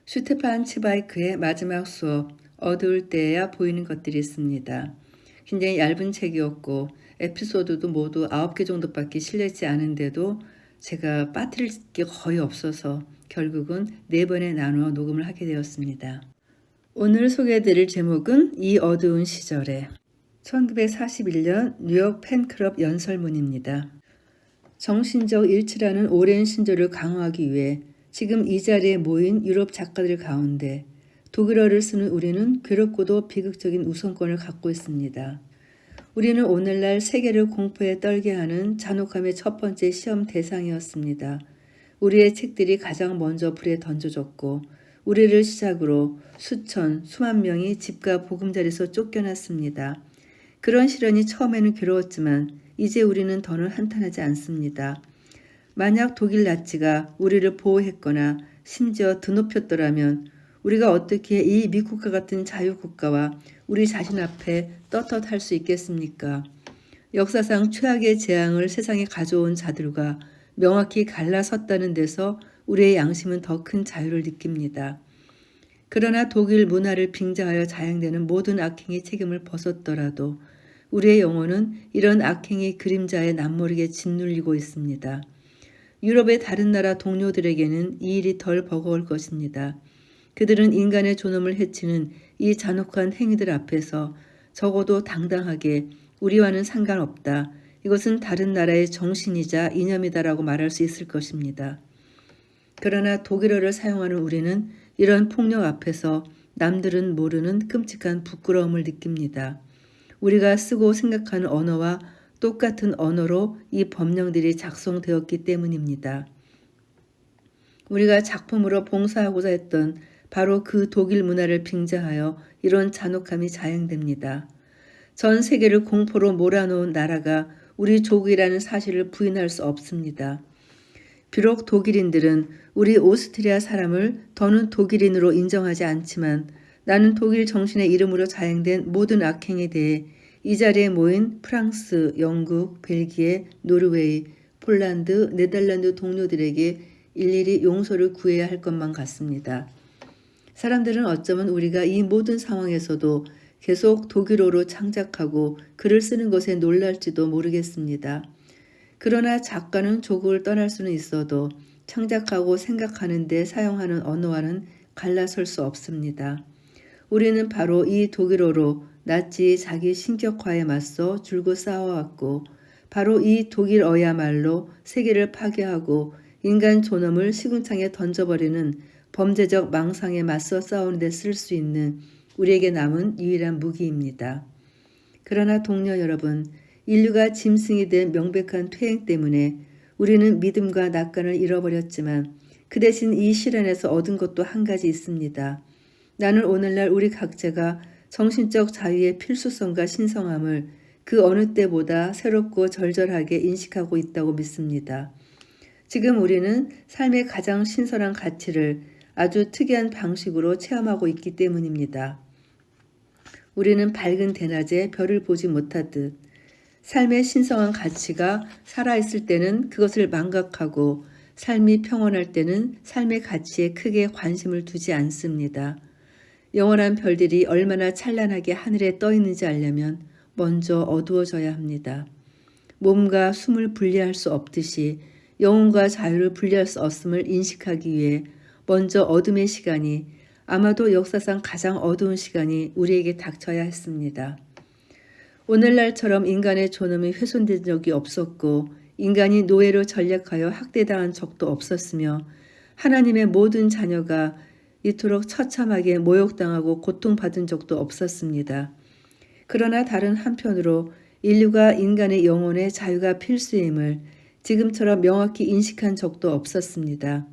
슈테판 치바이크의 마지막 수업, 어두울 때야 보이는 것들이 있습니다. 굉장히 얇은 책이었고 에피소드도 모두 9개 정도밖에 실려있지 않은데도 제가 빠뜨릴 게 거의 없어서 결국은 4번에 나누어 녹음을 하게 되었습니다. 오늘 소개해드릴 제목은 이 어두운 시절에 1941년 뉴욕 팬클럽 연설문입니다. 정신적 일치라는 오랜 신조를 강화하기 위해 지금 이 자리에 모인 유럽 작가들 가운데 독일어를 쓰는 우리는 괴롭고도 비극적인 우선권을 갖고 있습니다. 우리는 오늘날 세계를 공포에 떨게 하는 잔혹함의 첫 번째 시험 대상이었습니다. 우리의 책들이 가장 먼저 불에 던져졌고 우리를 시작으로 수천, 수만 명이 집과 보금자리에서 쫓겨났습니다. 그런 시련이 처음에는 괴로웠지만 이제 우리는 더는 한탄하지 않습니다. 만약 독일 나치가 우리를 보호했거나 심지어 드높였더라면 우리가 어떻게 이 미국과 같은 자유국가와 우리 자신 앞에 떳떳할 수 있겠습니까? 역사상 최악의 재앙을 세상에 가져온 자들과 명확히 갈라섰다는 데서 우리의 양심은 더 큰 자유를 느낍니다. 그러나 독일 문화를 빙자하여 자행되는 모든 악행의 책임을 벗었더라도 우리의 영혼은 이런 악행의 그림자에 남모르게 짓눌리고 있습니다. 유럽의 다른 나라 동료들에게는 이 일이 덜 버거울 것입니다. 그들은 인간의 존엄을 해치는 이 잔혹한 행위들 앞에서 적어도 당당하게 우리와는 상관없다. 이것은 다른 나라의 정신이자 이념이다라고 말할 수 있을 것입니다. 그러나 독일어를 사용하는 우리는 이런 폭력 앞에서 남들은 모르는 끔찍한 부끄러움을 느낍니다. 우리가 쓰고 생각하는 언어와 똑같은 언어로 이 법령들이 작성되었기 때문입니다. 우리가 작품으로 봉사하고자 했던 바로 그 독일 문화를 빙자하여 이런 잔혹함이 자행됩니다. 전 세계를 공포로 몰아놓은 나라가 우리 조국이라는 사실을 부인할 수 없습니다. 비록 독일인들은 우리 오스트리아 사람을 더는 독일인으로 인정하지 않지만 나는 독일 정신의 이름으로 자행된 모든 악행에 대해 이 자리에 모인 프랑스, 영국, 벨기에, 노르웨이, 폴란드, 네덜란드 동료들에게 일일이 용서를 구해야 할 것만 같습니다. 사람들은 어쩌면 우리가 이 모든 상황에서도 계속 독일어로 창작하고 글을 쓰는 것에 놀랄지도 모르겠습니다. 그러나 작가는 조국을 떠날 수는 있어도 창작하고 생각하는 데 사용하는 언어와는 갈라설 수 없습니다. 우리는 바로 이 독일어로 나치의 자기 신격화에 맞서 줄곧 싸워왔고 바로 이 독일어야말로 세계를 파괴하고 인간 존엄을 시궁창에 던져버리는 범죄적 망상에 맞서 싸우는 데 쓸 수 있는 우리에게 남은 유일한 무기입니다. 그러나 동료 여러분, 인류가 짐승이 된 명백한 퇴행 때문에 우리는 믿음과 낙관을 잃어버렸지만 그 대신 이 시련에서 얻은 것도 한 가지 있습니다. 나는 오늘날 우리 각자가 정신적 자유의 필수성과 신성함을 그 어느 때보다 새롭고 절절하게 인식하고 있다고 믿습니다. 지금 우리는 삶의 가장 신선한 가치를 아주 특이한 방식으로 체험하고 있기 때문입니다. 우리는 밝은 대낮에 별을 보지 못하듯 삶의 신성한 가치가 살아있을 때는 그것을 망각하고 삶이 평온할 때는 삶의 가치에 크게 관심을 두지 않습니다. 영원한 별들이 얼마나 찬란하게 하늘에 떠 있는지 알려면 먼저 어두워져야 합니다. 몸과 숨을 분리할 수 없듯이 영혼과 자유를 분리할 수 없음을 인식하기 위해 먼저 어둠의 시간이 아마도 역사상 가장 어두운 시간이 우리에게 닥쳐야 했습니다. 오늘날처럼 인간의 존엄이 훼손된 적이 없었고 인간이 노예로 전략하여 학대당한 적도 없었으며 하나님의 모든 자녀가 이토록 처참하게 모욕당하고 고통받은 적도 없었습니다. 그러나 다른 한편으로 인류가 인간의 영혼의 자유가 필수임을 지금처럼 명확히 인식한 적도 없었습니다.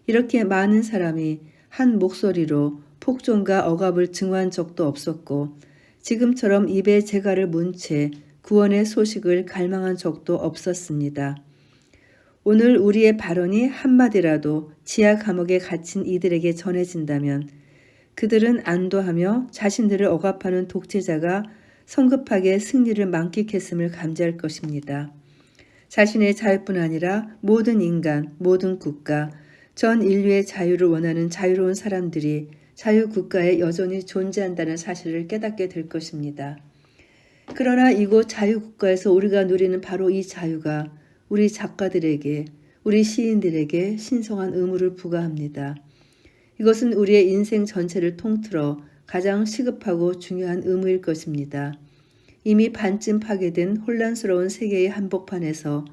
이렇게 많은 사람이 한 목소리로 폭정과 억압을 증오한 적도 없었고 지금처럼 입에 재갈을 문 채 구원의 소식을 갈망한 적도 없었습니다. 오늘 우리의 발언이 한마디라도 지하 감옥에 갇힌 이들에게 전해진다면 그들은 안도하며 자신들을 억압하는 독재자가 성급하게 승리를 만끽했음을 감지할 것입니다. 자신의 자유뿐 아니라 모든 인간, 모든 국가, 전 인류의 자유를 원하는 자유로운 사람들이 자유국가에 여전히 존재한다는 사실을 깨닫게 될 것입니다. 그러나 이곳 자유국가에서 우리가 누리는 바로 이 자유가 우리 작가들에게, 우리 시인들에게 신성한 의무를 부과합니다. 이것은 우리의 인생 전체를 통틀어 가장 시급하고 중요한 의무일 것입니다. 이미 반쯤 파괴된 혼란스러운 세계의 한복판에서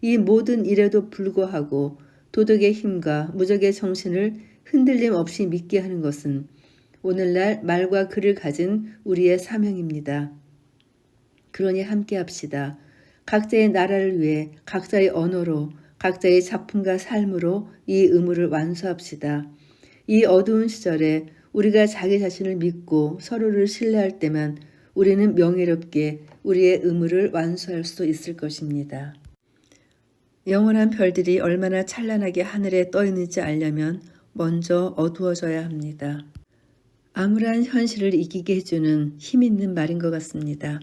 이 모든 일에도 불구하고 도덕의 힘과 무적의 정신을 흔들림 없이 믿게 하는 것은 오늘날 말과 글을 가진 우리의 사명입니다. 그러니 함께 합시다. 각자의 나라를 위해 각자의 언어로 각자의 작품과 삶으로 이 의무를 완수합시다. 이 어두운 시절에 우리가 자기 자신을 믿고 서로를 신뢰할 때만 우리는 명예롭게 우리의 의무를 완수할 수 있을 것입니다. 영원한 별들이 얼마나 찬란하게 하늘에 떠 있는지 알려면 먼저 어두워져야 합니다. 암울한 현실을 이기게 해주는 힘 있는 말인 것 같습니다.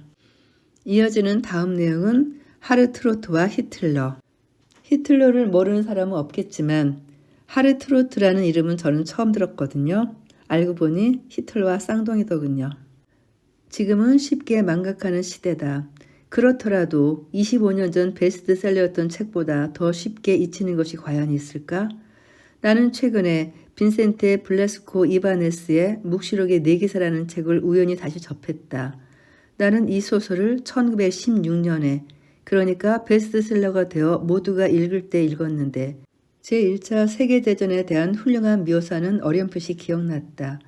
이어지는 다음 내용은 하르트로트와 히틀러. 히틀러를 모르는 사람은 없겠지만 하르트로트라는 이름은 저는 처음 들었거든요. 알고 보니 히틀러와 쌍둥이더군요. 지금은 쉽게 망각하는 시대다. 그렇더라도 25년 전 베스트셀러였던 책보다 더 쉽게 잊히는 것이 과연 있을까? 나는 최근에 빈센테 블레스코 이바네스의 묵시록의 내기사라는 책을 우연히 다시 접했다. 나는 이 소설을 1916년에 그러니까 베스트셀러가 되어 모두가 읽을 때 읽었는데 제1차 세계대전에 대한 훌륭한 묘사는 어렴풋이 기억났다.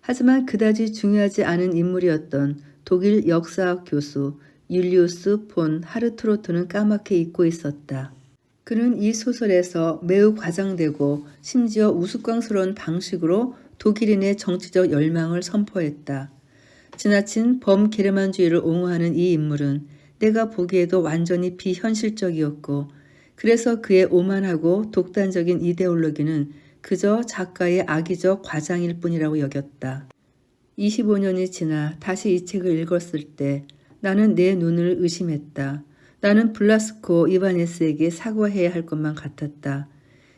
하지만 그다지 중요하지 않은 인물이었던 독일 역사학 교수 율리우스 폰 하르트로트는 까맣게 잊고 있었다. 그는 이 소설에서 매우 과장되고 심지어 우스꽝스러운 방식으로 독일인의 정치적 열망을 선포했다. 지나친 범게르만주의를 옹호하는 이 인물은 내가 보기에도 완전히 비현실적이었고 그래서 그의 오만하고 독단적인 이데올로기는 그저 작가의 악의적 과장일 뿐이라고 여겼다. 25년이 지나 다시 이 책을 읽었을 때 나는 내 눈을 의심했다. 나는 블라스코 이바네스에게 사과해야 할 것만 같았다.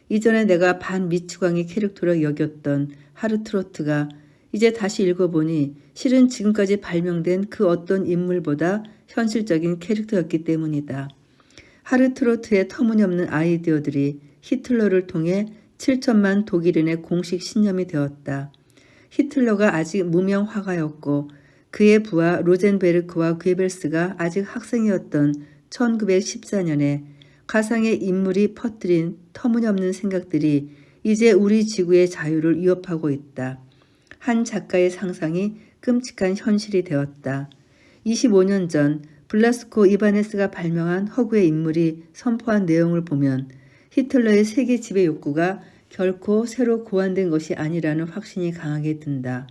이전에 내가 반미추광의 캐릭터로 여겼던 하르트로트가 이제 다시 읽어보니 실은 지금까지 발명된 그 어떤 인물보다 현실적인 캐릭터였기 때문이다. 하르트로트의 터무니없는 아이디어들이 히틀러를 통해 7천만 독일인의 공식 신념이 되었다. 히틀러가 아직 무명 화가였고 그의 부하 로젠베르크와 괴벨스가 아직 학생이었던 1914년에 가상의 인물이 퍼뜨린 터무니없는 생각들이 이제 우리 지구의 자유를 위협하고 있다. 한 작가의 상상이 끔찍한 현실이 되었다. 25년 전 블라스코 이바네스가 발명한 허구의 인물이 선포한 내용을 보면 히틀러의 세계 지배 욕구가 결코 새로 고안된 것이 아니라는 확신이 강하게 든다.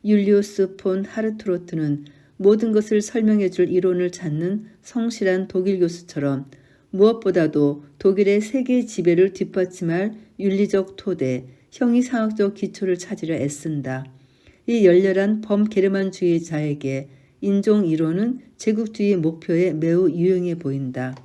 율리우스 폰 하르트로트는 모든 것을 설명해 줄 이론을 찾는 성실한 독일 교수처럼 무엇보다도 독일의 세계 지배를 뒷받침할 윤리적 토대, 형이상학적 기초를 찾으려 애쓴다. 이 열렬한 범게르만주의자에게 인종 이론은 제국주의 목표에 매우 유용해 보인다.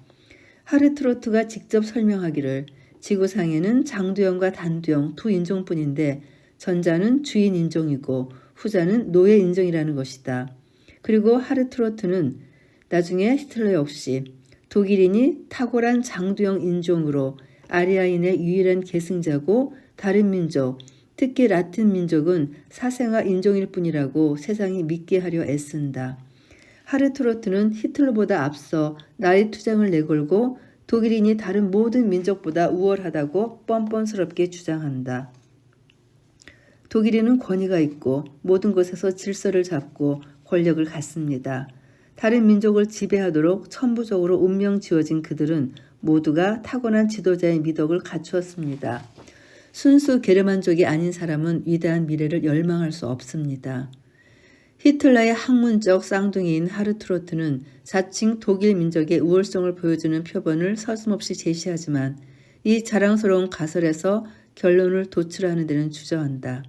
하르트로트가 직접 설명하기를 지구상에는 장두형과 단두형 두 인종뿐인데 전자는 주인 인종이고 후자는 노예 인종이라는 것이다. 그리고 하르트로트는 나중에 히틀러 역시 독일인이 탁월한 장두형 인종으로 아리아인의 유일한 계승자고 다른 민족, 특히 라틴 민족은 사생아 인종일 뿐이라고 세상이 믿게 하려 애쓴다. 하르트로트는 히틀러보다 앞서 나의 투장을 내걸고 독일인이 다른 모든 민족보다 우월하다고 뻔뻔스럽게 주장한다. 독일인은 권위가 있고 모든 곳에서 질서를 잡고 권력을 갖습니다. 다른 민족을 지배하도록 천부적으로 운명 지어진 그들은 모두가 타고난 지도자의 미덕을 갖추었습니다. 순수 게르만족이 아닌 사람은 위대한 미래를 열망할 수 없습니다. 히틀러의 학문적 쌍둥이인 하르트로트는 자칭 독일 민족의 우월성을 보여주는 표본을 서슴없이 제시하지만 이 자랑스러운 가설에서 결론을 도출하는 데는 주저한다.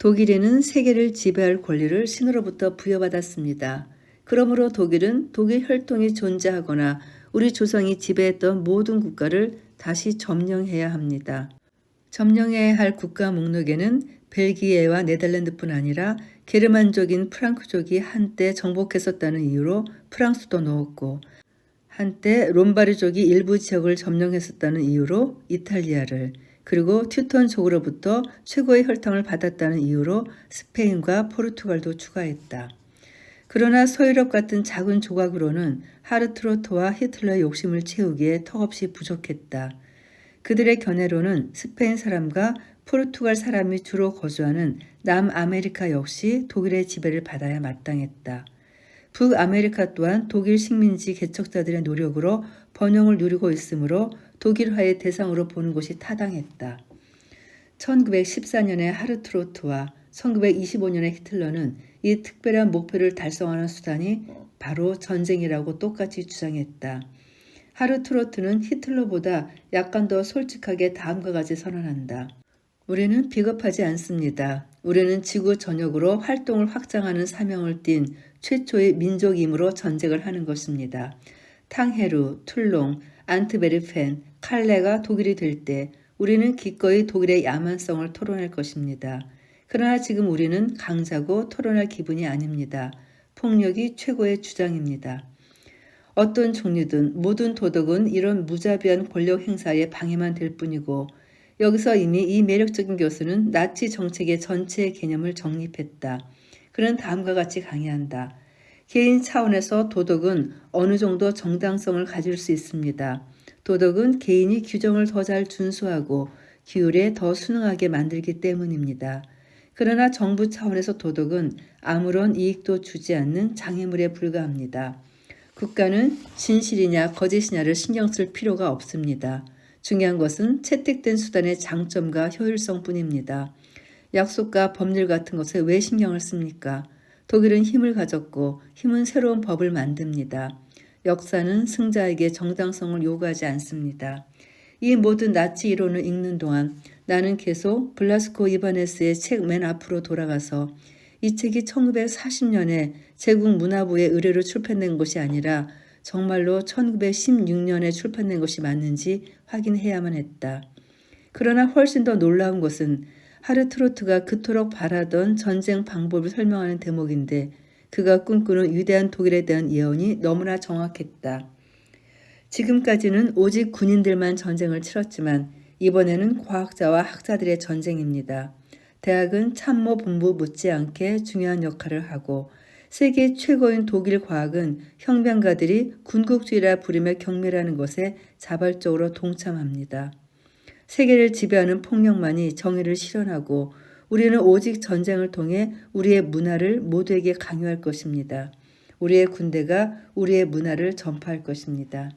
독일인은 세계를 지배할 권리를 신으로부터 부여받았습니다. 그러므로 독일은 독일 혈통이 존재하거나 우리 조상이 지배했던 모든 국가를 다시 점령해야 합니다. 점령해야 할 국가 목록에는 벨기에와 네덜란드뿐 아니라 게르만족인 프랑크족이 한때 정복했었다는 이유로 프랑스도 넣었고, 한때 롬바르족이 일부 지역을 점령했었다는 이유로 이탈리아를, 그리고 튜턴족으로부터 최고의 혈탕을 받았다는 이유로 스페인과 포르투갈도 추가했다. 그러나 서유럽 같은 작은 조각으로는 하르트로트와 히틀러의 욕심을 채우기에 턱없이 부족했다. 그들의 견해로는 스페인 사람과 포르투갈 사람이 주로 거주하는 남아메리카 역시 독일의 지배를 받아야 마땅했다. 북아메리카 또한 독일 식민지 개척자들의 노력으로 번영을 누리고 있으므로 독일화의 대상으로 보는 것이 타당했다. 1914년의 하르트로트와 1925년의 히틀러는 이 특별한 목표를 달성하는 수단이 바로 전쟁이라고 똑같이 주장했다. 하르트로트는 히틀러보다 약간 더 솔직하게 다음과 같이 선언한다. 우리는 비겁하지 않습니다. 우리는 지구 전역으로 활동을 확장하는 사명을 띤 최초의 민족이므로 전쟁을 하는 것입니다. 탕헤루, 툴롱, 안트베르펜, 칼레가 독일이 될 때 우리는 기꺼이 독일의 야만성을 토론할 것입니다. 그러나 지금 우리는 강자고 토론할 기분이 아닙니다. 폭력이 최고의 주장입니다. 어떤 종류든 모든 도덕은 이런 무자비한 권력 행사에 방해만 될 뿐이고, 여기서 이미 이 매력적인 교수는 나치 정책의 전체 개념을 정립했다. 그는 다음과 같이 강의한다. 개인 차원에서 도덕은 어느 정도 정당성을 가질 수 있습니다. 도덕은 개인이 규정을 더 잘 준수하고 규율에 더 순응하게 만들기 때문입니다. 그러나 정부 차원에서 도덕은 아무런 이익도 주지 않는 장애물에 불과합니다. 국가는 진실이냐 거짓이냐를 신경 쓸 필요가 없습니다. 중요한 것은 채택된 수단의 장점과 효율성뿐입니다. 약속과 법률 같은 것에 왜 신경을 씁니까? 독일은 힘을 가졌고 힘은 새로운 법을 만듭니다. 역사는 승자에게 정당성을 요구하지 않습니다. 이 모든 나치 이론을 읽는 동안 나는 계속 블라스코 이바네스의 책 맨 앞으로 돌아가서 이 책이 1940년에 제국 문화부의 의뢰로 출판된 것이 아니라 정말로 1916년에 출판된 것이 맞는지 확인해야만 했다. 그러나 훨씬 더 놀라운 것은 하르트로트가 그토록 바라던 전쟁 방법을 설명하는 대목인데, 그가 꿈꾸는 위대한 독일에 대한 예언이 너무나 정확했다. 지금까지는 오직 군인들만 전쟁을 치렀지만 이번에는 과학자와 학자들의 전쟁입니다. 대학은 참모본부 못지않게 중요한 역할을 하고, 세계 최고인 독일 과학은 혁명가들이 군국주의라 부르며 경멸하는 것에 자발적으로 동참합니다. 세계를 지배하는 폭력만이 정의를 실현하고 우리는 오직 전쟁을 통해 우리의 문화를 모두에게 강요할 것입니다. 우리의 군대가 우리의 문화를 전파할 것입니다.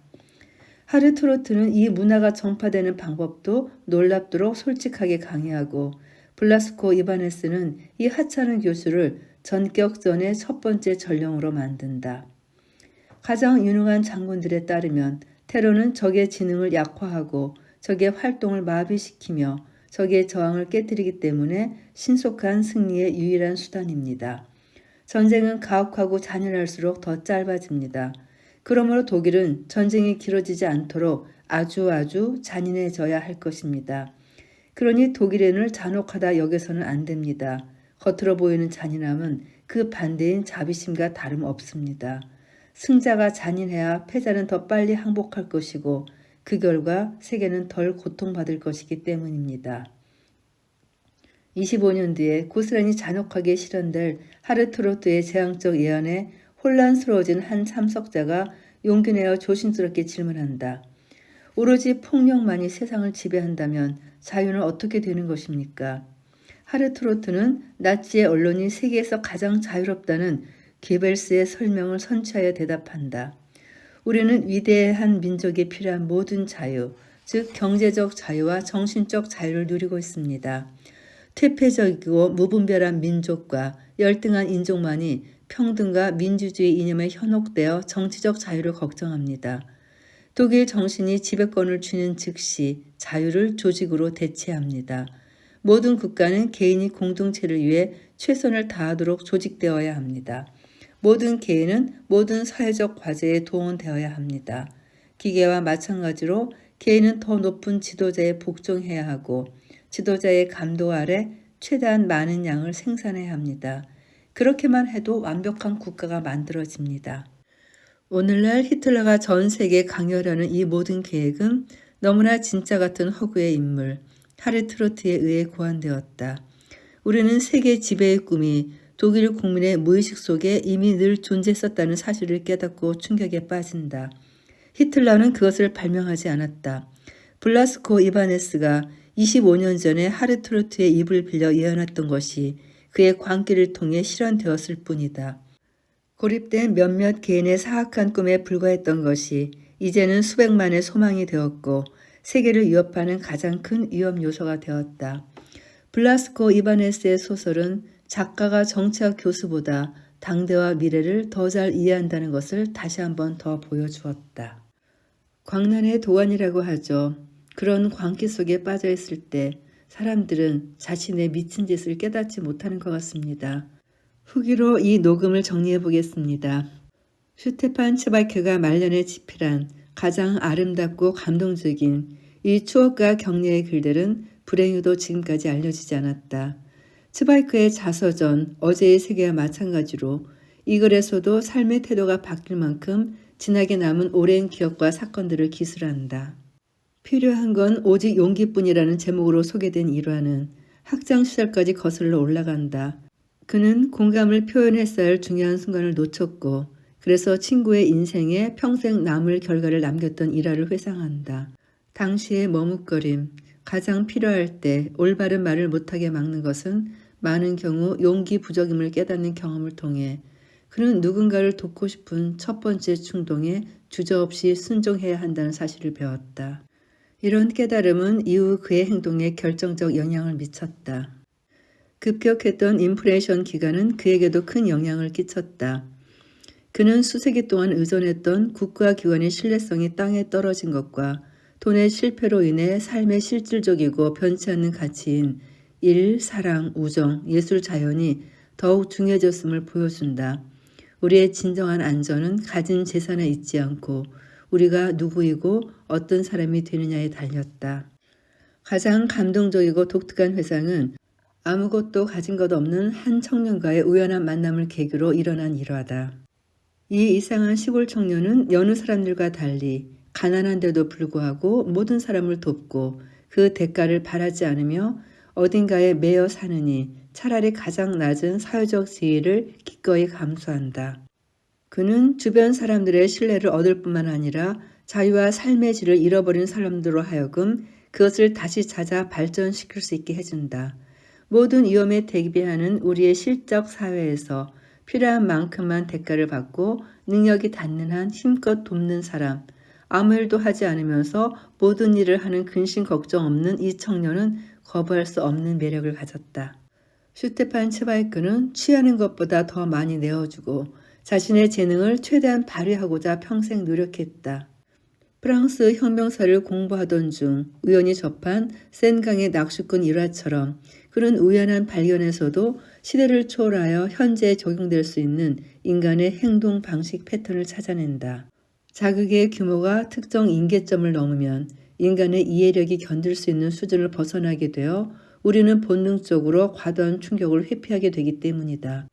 하르트로트는 이 문화가 전파되는 방법도 놀랍도록 솔직하게 강의하고, 블라스코 이바네스는 이 하찮은 교수를 전격전의 첫 번째 전령으로 만든다. 가장 유능한 장군들에 따르면 테러는 적의 지능을 약화하고 적의 활동을 마비시키며 적의 저항을 깨뜨리기 때문에 신속한 승리의 유일한 수단입니다. 전쟁은 가혹하고 잔인할수록 더 짧아집니다. 그러므로 독일은 전쟁이 길어지지 않도록 아주 잔인해져야 할 것입니다. 그러니 독일인을 잔혹하다 여겨서는 안 됩니다. 겉으로 보이는 잔인함은 그 반대인 자비심과 다름없습니다. 승자가 잔인해야 패자는 더 빨리 항복할 것이고 그 결과 세계는 덜 고통받을 것이기 때문입니다. 25년 뒤에 고스란히 잔혹하게 실현될 하르트로트의 재앙적 예언에 혼란스러워진 한 참석자가 용기 내어 조심스럽게 질문한다. 오로지 폭력만이 세상을 지배한다면 자유는 어떻게 되는 것입니까? 하르트로트는 나치의 언론이 세계에서 가장 자유롭다는 게벨스의 설명을 선취하여 대답한다. 우리는 위대한 민족에 필요한 모든 자유, 즉 경제적 자유와 정신적 자유를 누리고 있습니다. 퇴폐적이고 무분별한 민족과 열등한 인종만이 평등과 민주주의 이념에 현혹되어 정치적 자유를 걱정합니다. 독일 정신이 지배권을 쥐는 즉시 자유를 조직으로 대체합니다. 모든 국가는 개인이 공동체를 위해 최선을 다하도록 조직되어야 합니다. 모든 개인은 모든 사회적 과제에 동원되어야 합니다. 기계와 마찬가지로 개인은 더 높은 지도자에 복종해야 하고 지도자의 감도 아래 최대한 많은 양을 생산해야 합니다. 그렇게만 해도 완벽한 국가가 만들어집니다. 오늘날 히틀러가 전 세계에 강요하려는 이 모든 계획은 너무나 진짜 같은 허구의 인물 하르트로트에 의해 고안되었다. 우리는 세계 지배의 꿈이 독일 국민의 무의식 속에 이미 늘 존재했었다는 사실을 깨닫고 충격에 빠진다. 히틀러는 그것을 발명하지 않았다. 블라스코 이바네스가 25년 전에 하르트로트의 입을 빌려 예언했던 것이 그의 광기를 통해 실현되었을 뿐이다. 고립된 몇몇 개인의 사악한 꿈에 불과했던 것이 이제는 수백만의 소망이 되었고 세계를 위협하는 가장 큰 위험 요소가 되었다. 블라스코 이바네스의 소설은 작가가 정치학 교수보다 당대와 미래를 더 잘 이해한다는 것을 다시 한번 더 보여주었다. 광란의 도안이라고 하죠. 그런 광기 속에 빠져 있을 때 사람들은 자신의 미친 짓을 깨닫지 못하는 것 같습니다. 후기로 이 녹음을 정리해 보겠습니다. 슈테판 츠바이크가 말년에 집필한 가장 아름답고 감동적인 이 추억과 격려의 글들은 불행히도 지금까지 알려지지 않았다. 츠바이크의 자서전 어제의 세계와 마찬가지로 이 글에서도 삶의 태도가 바뀔 만큼 진하게 남은 오랜 기억과 사건들을 기술한다. 필요한 건 오직 용기뿐이라는 제목으로 소개된 일화는 학창 시절까지 거슬러 올라간다. 그는 공감을 표현했어야 할 중요한 순간을 놓쳤고 그래서 친구의 인생에 평생 남을 결과를 남겼던 일화를 회상한다. 당시의 머뭇거림, 가장 필요할 때 올바른 말을 못하게 막는 것은 많은 경우 용기 부족임을 깨닫는 경험을 통해 그는 누군가를 돕고 싶은 첫 번째 충동에 주저없이 순종해야 한다는 사실을 배웠다. 이런 깨달음은 이후 그의 행동에 결정적 영향을 미쳤다. 급격했던 인플레이션 기간은 그에게도 큰 영향을 끼쳤다. 그는 수세기 동안 의존했던 국가기관의 신뢰성이 땅에 떨어진 것과 돈의 실패로 인해 삶의 실질적이고 변치 않는 가치인 일, 사랑, 우정, 예술, 자연이 더욱 중요해졌음을 보여준다. 우리의 진정한 안전은 가진 재산에 있지 않고 우리가 누구이고 어떤 사람이 되느냐에 달렸다. 가장 감동적이고 독특한 회상은 아무것도 가진 것 없는 한 청년과의 우연한 만남을 계기로 일어난 일화다. 이 이상한 시골 청년은 여느 사람들과 달리 가난한데도 불구하고 모든 사람을 돕고 그 대가를 바라지 않으며 어딘가에 매여 사느니 차라리 가장 낮은 사회적 지위를 기꺼이 감수한다. 그는 주변 사람들의 신뢰를 얻을 뿐만 아니라 자유와 삶의 질을 잃어버린 사람들로 하여금 그것을 다시 찾아 발전시킬 수 있게 해준다. 모든 위험에 대비하는 우리의 실적 사회에서 필요한 만큼만 대가를 받고 능력이 닿는 한 힘껏 돕는 사람, 아무 일도 하지 않으면서 모든 일을 하는 근심 걱정 없는 이 청년은 거부할 수 없는 매력을 가졌다. 슈테판 츠바이크는 취하는 것보다 더 많이 내어주고 자신의 재능을 최대한 발휘하고자 평생 노력했다. 프랑스 혁명사를 공부하던 중 우연히 접한 센강의 낚시꾼 일화처럼 그는 우연한 발견에서도 시대를 초월하여 현재에 적용될 수 있는 인간의 행동 방식 패턴을 찾아낸다. 자극의 규모가 특정 임계점을 넘으면 인간의 이해력이 견딜 수 있는 수준을 벗어나게 되어 우리는 본능적으로 과도한 충격을 회피하게 되기 때문이다.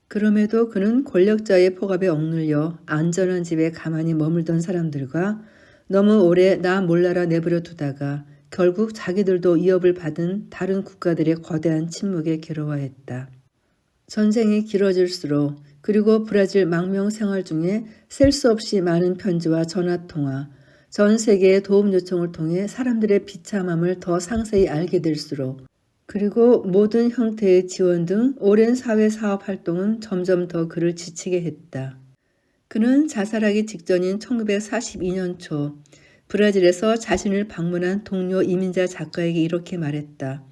그럼에도 그는 권력자의 포갑에 억눌려 안전한 집에 가만히 머물던 사람들과 너무 오래 나 몰라라 내버려 두다가 결국 자기들도 위협을 받은 다른 국가들의 거대한 침묵에 괴로워했다. 전쟁이 길어질수록 그리고 브라질 망명 생활 중에 셀 수 없이 많은 편지와 전화통화, 전 세계의 도움 요청을 통해 사람들의 비참함을 더 상세히 알게 될수록 그리고 모든 형태의 지원 등 오랜 사회사업 활동은 점점 더 그를 지치게 했다. 그는 자살하기 직전인 1942년 초 브라질에서 자신을 방문한 동료 이민자 작가에게 이렇게 말했다.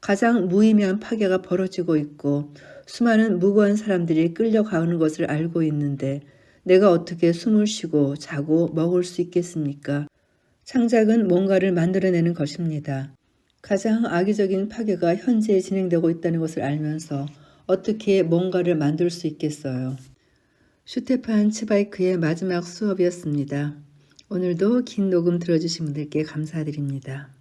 가장 무의미한 파괴가 벌어지고 있고 수많은 무고한 사람들이 끌려가는 것을 알고 있는데 내가 어떻게 숨을 쉬고 자고 먹을 수 있겠습니까? 창작은 뭔가를 만들어내는 것입니다. 가장 악의적인 파괴가 현재 진행되고 있다는 것을 알면서 어떻게 뭔가를 만들 수 있겠어요. 슈테판 츠바이크의 마지막 수업이었습니다. 오늘도 긴 녹음 들어주신 분들께 감사드립니다.